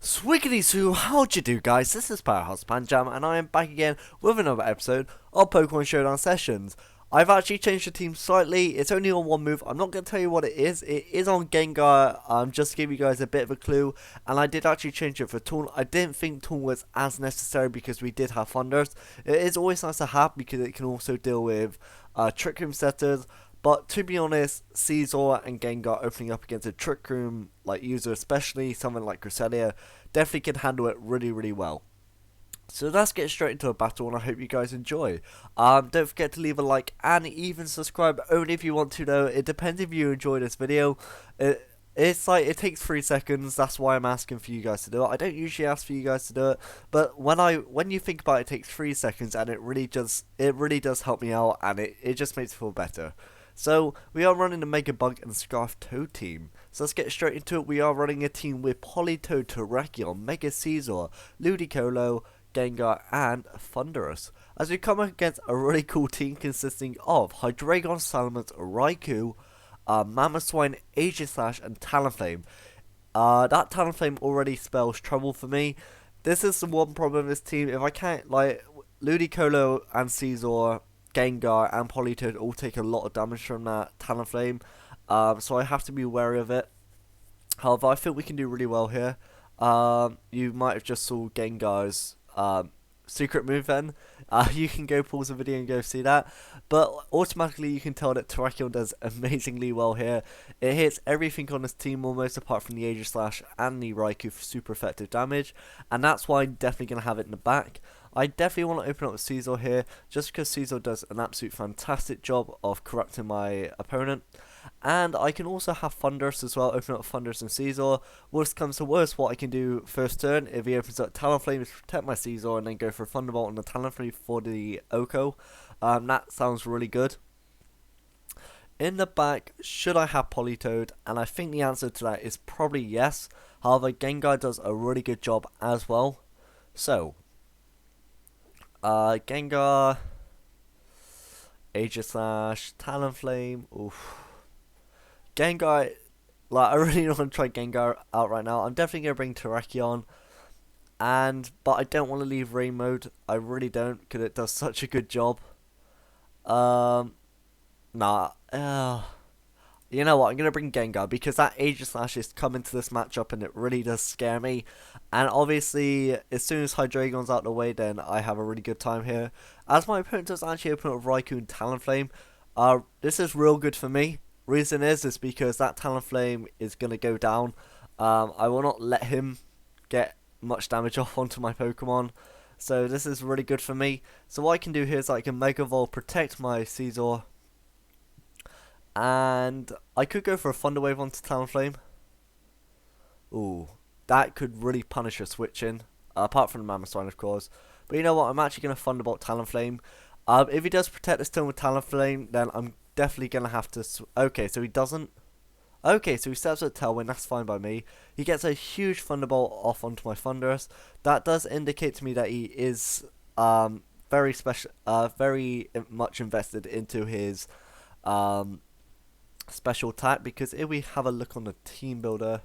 Swiggity swoo, how'd you do, guys? This is Powerhouse Panjam, and I am back again with another episode of Pokemon Showdown Sessions. I've actually changed the team slightly. It's only on one move. I'm not going to tell you what it is. It is on Gengar, just to give you guys a bit of a clue. And I did actually change it for Taunt. I didn't think Taunt was as necessary because we did have Thunders. It is always nice to have because it can also deal with Trick Room setters. But to be honest, Caesar and Gengar opening up against a Trick Room like user, especially someone like Cresselia, definitely can handle it really well. So let's get straight into a battle, and I hope you guys enjoy. Don't forget to leave a like and even subscribe, only if you want to though. It depends if you enjoy this video. It's like, it takes 3 seconds, that's why I'm asking for you guys to do it. I don't usually ask for you guys to do it, but when you think about it, it takes 3 seconds, and it really does help me out, and it just makes me feel better. So, we are running the Mega Bug and Scarf Toad team. So let's get straight into it. We are running a team with Politoed, Terrakion, Mega Caesar, Ludicolo, Gengar, and Thundurus. As we come up against a really cool team consisting of Hydreigon, Salamence, Raikou, Mamoswine, Aegislash, and Talonflame. That Talonflame already spells trouble for me. This is the one problem with this team. If I can't, like, Ludicolo and Caesar, Gengar and Politoed all take a lot of damage from that Talonflame, so I have to be wary of it. However, I think we can do really well here. You might have just saw Gengar's secret move then. You can go pause the video and go see that. But automatically you can tell that Terrakion does amazingly well here. It hits everything on this team almost apart from the Aegislash and the Raikou for super effective damage. And that's why I'm definitely going to have it in the back. I definitely want to open up with Caesar here, just because Caesar does an absolute fantastic job of corrupting my opponent. And I can also have Thundurus as well, open up Thundurus and Caesar. Worst comes to worst, what I can do first turn, if he opens up Talonflame, is protect my Caesar and then go for a Thunderbolt on the Talonflame for the Oko. That sounds really good. In the back, should I have Politoed? And I think the answer to that is probably yes. However, Gengar does a really good job as well. So, Gengar, Aegislash, Talonflame, oof. Gengar, like, I really don't want to try Gengar out right now. I'm definitely going to bring Terrakion, but I don't want to leave Rain Mode. I really don't, because it does such a good job. You know what, I'm going to bring Gengar, because that Aegislash is coming to this matchup, and it really does scare me. And obviously, as soon as Hydreigon's out of the way, then I have a really good time here. As my opponent does actually open up Raikou and Talonflame, this is real good for me. Reason is because that Talonflame is going to go down. I will not let him get much damage off onto my Pokemon. So this is really good for me. So what I can do here is I can Mega Evolve, protect my Caesar. And I could go for a Thunder Wave onto Talonflame. Ooh, that could really punish a switch in. Apart from the Mamoswine, of course. But you know what, I'm actually going to Thunderbolt Talonflame. If he does protect this turn with Talonflame, then I'm definitely going to have to... Okay, so he doesn't... Okay, so he steps at Tailwind, that's fine by me. He gets a huge Thunderbolt off onto my Thundurus. That does indicate to me that he is very much invested into his special attack. Because if we have a look on the team builder,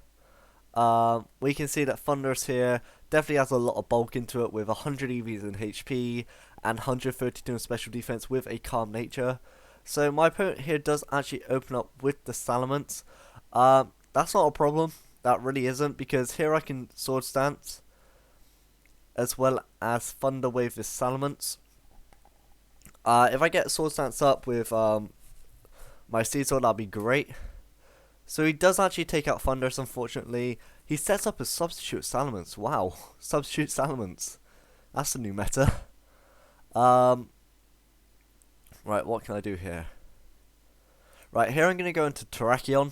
we can see that Thundurus here definitely has a lot of bulk into it with 100 EVs in HP and 132 in special defense with a calm nature. So my opponent here does actually open up with the Salamence. That's not a problem. That really isn't, because here I can Sword Stance as well as Thunder Wave this Salamence. If I get Sword Stance up with my Caesar, that'd be great. So he does actually take out Thundurus, unfortunately. He sets up a Substitute Salamence. Wow, Substitute Salamence. That's a new meta. Right, what can I do here? Right, here I'm going to go into Terrakion.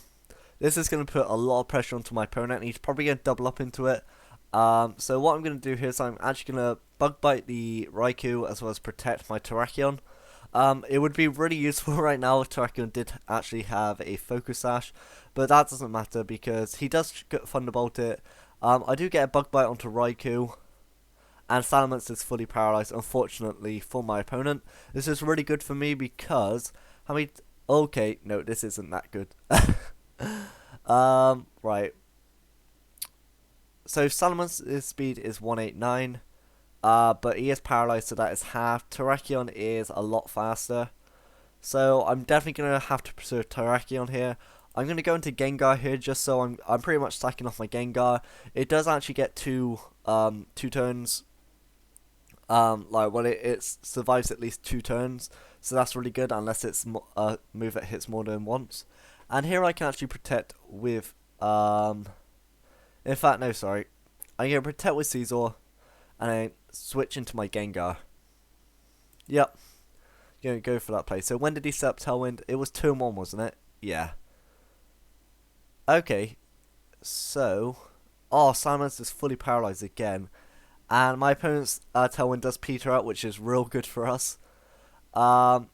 This is going to put a lot of pressure onto my opponent, and he's probably going to double up into it. So what I'm going to do here is I'm actually going to Bug Bite the Raikou as well as protect my Terrakion. It would be really useful right now if Terrakion did actually have a Focus Sash, but that doesn't matter because he does Thunderbolt it. I do get a Bug Bite onto Raikou. And Salamence is fully paralyzed, unfortunately, for my opponent. This is really good for me because... Okay, no, this isn't that good. Right. So Salaman's speed is 189. But he is paralyzed, so that is half. Terrakion is a lot faster. So I'm definitely going to have to preserve Terrakion here. I'm going to go into Gengar here just so I'm pretty much stacking off my Gengar. It does actually get two turns. It survives at least 2 turns. So that's really good unless it's a move that hits more than once. And here I can actually protect with in fact, no, sorry. I'm going to protect with Caesar and I switch into my Gengar. Yep. Going to go for that play. So when did he set up Tailwind? It was turn 1, wasn't it? Yeah. Okay. So, Salamence is fully paralyzed again. And my opponent's Tailwind does peter out, which is real good for us. That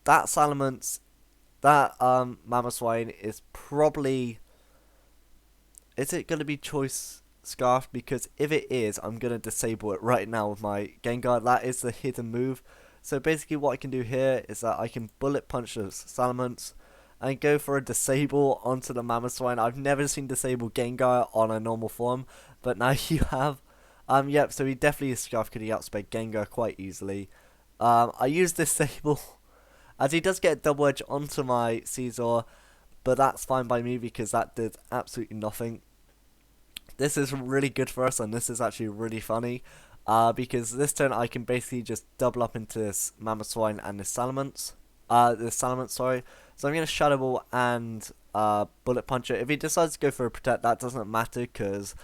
Salamence, that Mamoswine is probably... Is it going to be Choice Scarf? Because if it is, I'm going to disable it right now with my Gengar. That is the hidden move. So basically what I can do here is that I can Bullet Punch the Salamence and go for a disable onto the Mamoswine. I've never seen disable Gengar on a normal form, but now you have. Yep, so he definitely is Scarf because he outsped Gengar quite easily. I use disable as he does get double edge onto my Caesar, but that's fine by me because that did absolutely nothing. This is really good for us, and this is actually really funny. Because this turn I can basically just double up into this Mamoswine and this Salamence. Sorry. So I'm going to Shadow Ball and Bullet Punch it. If he decides to go for a Protect, that doesn't matter because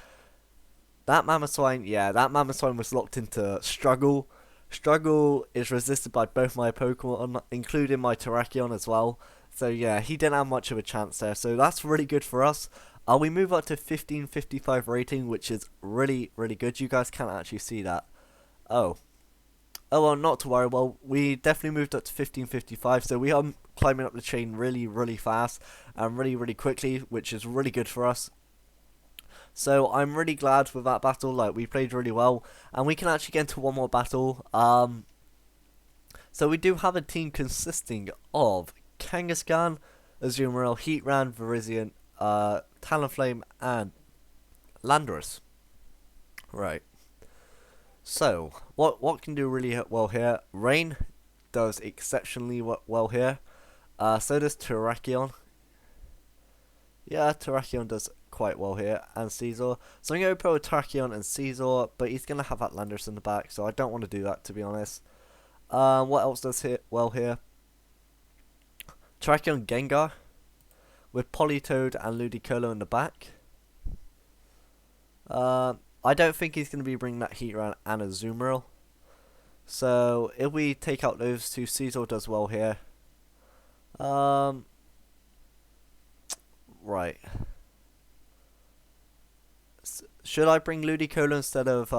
that Mamoswine was locked into Struggle. Struggle is resisted by both my Pokemon, including my Terrakion as well. So yeah, he didn't have much of a chance there. So that's really good for us. We move up to 1555 rating, which is really, really good. You guys can't actually see that. Oh, well, not to worry. Well, we definitely moved up to 1555, so we are climbing up the chain really, really fast and really, really quickly, which is really good for us. So I'm really glad with that battle. Like, we played really well, and we can actually get into one more battle. So we do have a team consisting of Kangaskhan, Azumarill, Heatran, Virizion, Talonflame, and Landorus. Right. So, what can do really well here? Rain does exceptionally well here. So does Terrakion. Yeah, Terrakion does quite well here, and Caesar. So I'm going to put Terrakion and Caesar, but he's going to have that Landorus in the back, so I don't want to do that, to be honest. What else does well here? Terrakion Gengar with Politoed and Ludicolo in the back. I don't think he's going to be bringing that Heatran and Azumarill. So if we take out those two, Caesar does well here. Right. Should I bring Ludicolo instead of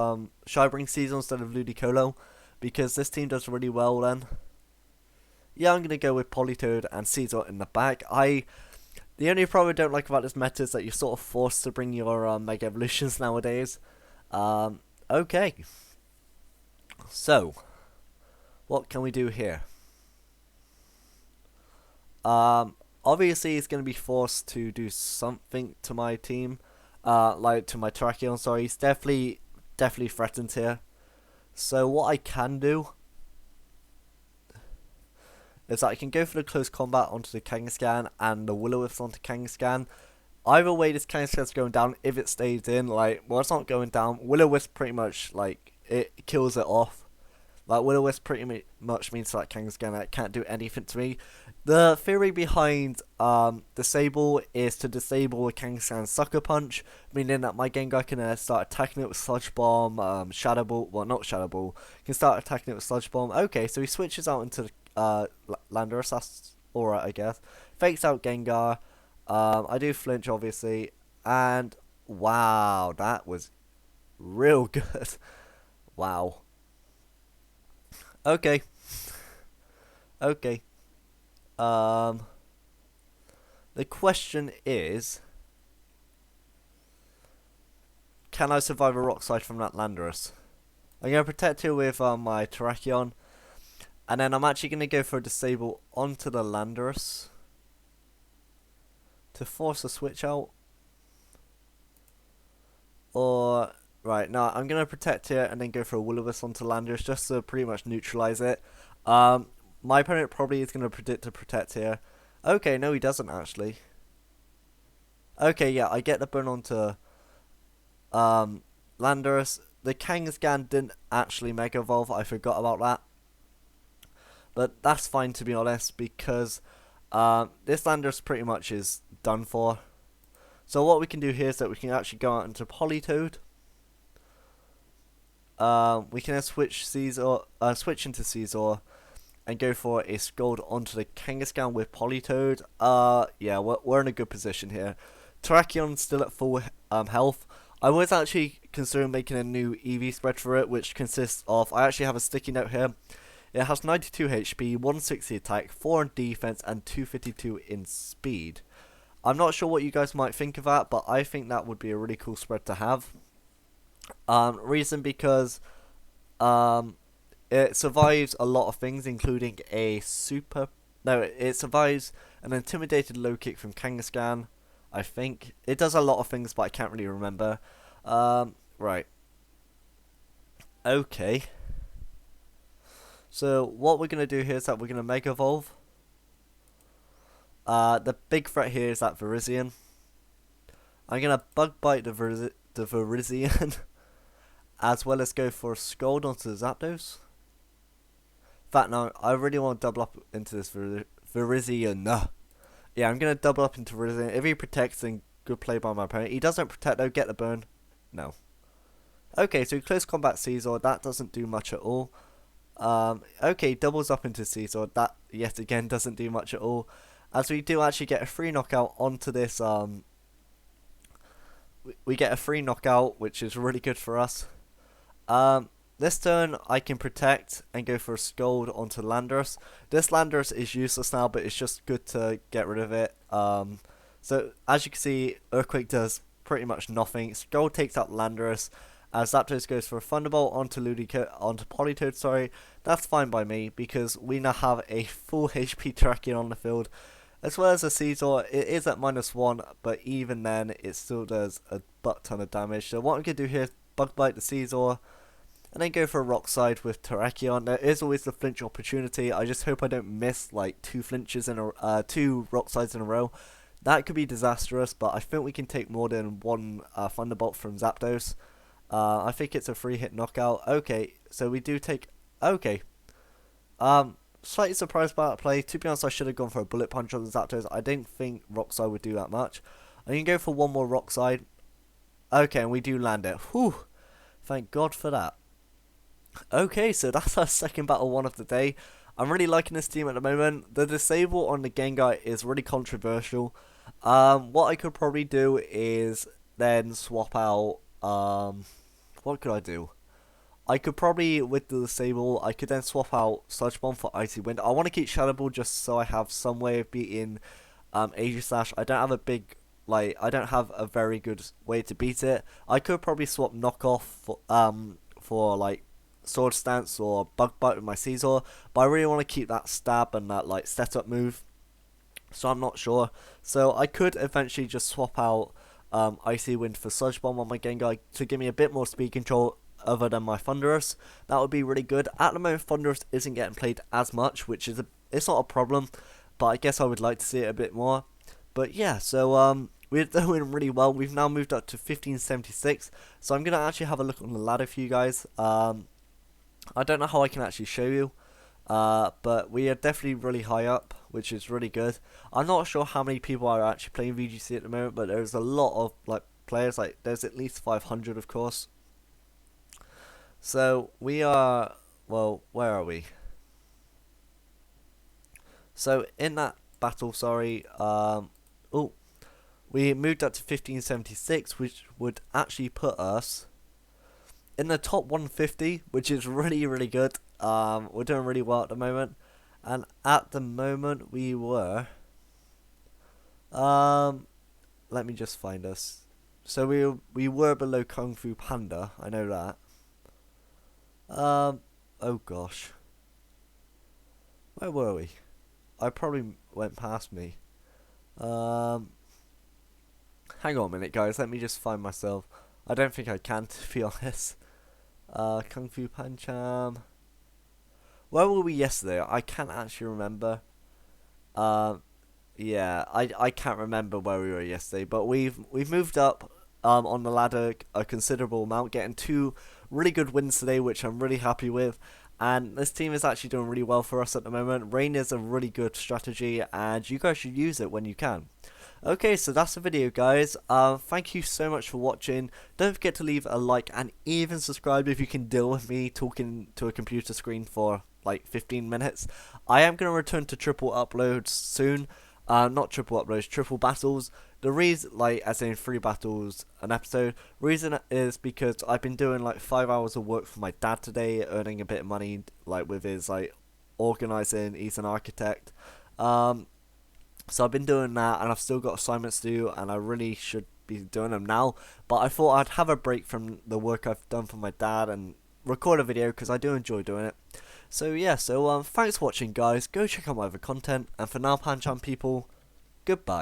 should I bring Caesar instead of Ludicolo? Because this team does really well then. Yeah, I'm gonna go with Politoed and Caesar in the back. The only problem I don't like about this meta is that you're sort of forced to bring your Mega Evolutions nowadays. Okay. So, what can we do here? Obviously he's going to be forced to do something to my team. Like to my Terrakion, sorry. He's definitely threatened here. So what I can do is that I can go for the close combat onto the Kangaskhan and the Will-O-Wisp onto Kangaskhan. Either way, this Kangaskhan's going down if it stays in. Like, well, it's not going down. Will-O-Wisp pretty much, like, it kills it off. Like, Will-O-Wisp pretty much means that Kangaskhan that can't do anything to me. The theory behind Disable is to disable a Kangaskhan's Sucker Punch, meaning that my Gengar can start attacking it with Sludge Bomb, Shadow Ball, well, not Shadow Ball, can start attacking it with Sludge Bomb. Okay, so he switches out into Landorus, that's alright, I guess. Fakes out Gengar. I do flinch, obviously, and wow, that was real good. Wow. Okay. Okay. The question is, can I survive a Rock Slide from that Landorus? I'm going to protect it with my Terrakion, and then I'm actually going to go for a Disable onto the Landorus to force a switch out. Or, right, now I'm going to protect here and then go for a Will-O-Wisp onto Landorus just to pretty much neutralize it. My opponent probably is going to predict to protect here. Okay, no, he doesn't actually. Okay, yeah, I get the burn onto Landorus. The Kangaskhan didn't actually Mega Evolve. I forgot about that. But that's fine, to be honest, because this Landorus pretty much is done for. So what we can do here is that we can actually go out into Politoed. We can then switch into Caesar and go for a Scald onto the Kangaskhan with Politoed. Yeah, we're in a good position here. Terrakion's still at full health. I was actually considering making a new EV spread for it, which consists of, I actually have a sticky note here. It has 92 HP, 160 attack, 4 in defense, and 252 in speed. I'm not sure what you guys might think of that, but I think that would be a really cool spread to have. Reason because it survives a lot of things, including it survives an intimidated low kick from Kangaskhan. I think it does a lot of things, but I can't really remember. Right. Okay. So what we're gonna do here is that we're gonna Mega Evolve. The big threat here is that Virizion. I'm gonna Bug Bite the Virizion, as well as go for a Scald onto the Zapdos. In fact, no, I really want to double up into this Virizion. Yeah, I'm going to double up into Virizion. If he protects, then good play by my opponent. He doesn't protect, though. Get the burn. No. Okay, so close combat Caesar. That doesn't do much at all. Okay, doubles up into Caesar. That, yet again, doesn't do much at all. As we do actually get a free knockout onto this. We get a free knockout, which is really good for us. This turn, I can protect and go for a Scald onto Landorus. This Landorus is useless now, but it's just good to get rid of it. So, as you can see, Earthquake does pretty much nothing. Scald takes out Landorus. As Zapdos goes for a Thunderbolt onto Politoed, sorry. That's fine by me, because we now have a full HP Terrakion on the field. As well as a Caesar, it is at -1, but even then, it still does a butt ton of damage. So what I'm going to do here is Bug Bite the Caesar, and then go for a Rock Slide with Terrakion. There is always the flinch opportunity. I just hope I don't miss like two Rock Slides in a row. That could be disastrous, but I think we can take more than one Thunderbolt from Zapdos. I think it's a 3-hit knockout. Okay, so we do take. Okay. Slightly surprised by that play. To be honest, I should have gone for a Bullet Punch on the Zapdos. I didn't think Rock Slide would do that much. I can go for one more Rock Slide. Okay, and we do land it. Whew. Thank God for that. Okay, so that's our second battle one of the day. I'm really liking this team at the moment. The disable on the Gengar is really controversial. What I could probably do is then swap out. What could I do? I could probably, with the disable, I could then swap out Sludge Bomb for Icy Wind. I want to keep Shadow Ball just so I have some way of beating Aegislash. I don't have a big, I don't have a very good way to beat it. I could probably swap Knockoff for like Sword Stance or Bug Bite with my Caesar, but I really want to keep that stab and that like setup move, so I'm not sure. So I could eventually just swap out Icy Wind for Sludge Bomb on my Gengar to give me a bit more speed control other than my Thunderous. That would be really good. At the moment, Thunderous isn't getting played as much, which is it's not a problem, but I guess I would like to see it a bit more. But yeah, so we're doing really well. We've now moved up to 1576, so I'm gonna actually have a look on the ladder for you guys. I don't know how I can actually show you, but we are definitely really high up, which is really good. I'm not sure how many people are actually playing VGC at the moment, but there's a lot of like players. Like there's at least 500, of course. So we are, well, where are we? So in that battle, sorry, we moved up to 1576, which would actually put us in the top 150, which is really, really good. We're doing really well at the moment, and at the moment we were, let me just find us. So we were below Kung Fu Panda, I know that. Oh gosh. Where were we? I probably went past me. Hang on a minute, guys. Let me just find myself. I don't think I can, to be honest. Kung Fu Pancham. Where were we yesterday? I can't actually remember. Yeah, I can't remember where we were yesterday, but we've moved up on the ladder a considerable amount, getting 2 really good wins today, which I'm really happy with. And this team is actually doing really well for us at the moment. Rain is a really good strategy, and you guys should use it when you can. Okay, so that's the video, guys. Thank you so much for watching. Don't forget to leave a like and even subscribe if you can deal with me talking to a computer screen for like 15 minutes. I am going to return to triple uploads soon. Not triple uploads, triple battles. The reason, like, as in 3 battles an episode. Reason is because I've been doing like 5 hours of work for my dad today, earning a bit of money, like with his like organising. He's an architect. So I've been doing that, and I've still got assignments to do, and I really should be doing them now. But I thought I'd have a break from the work I've done for my dad and record a video because I do enjoy doing it. So yeah, thanks for watching, guys. Go check out my other content, and for now, Pancham people, goodbye.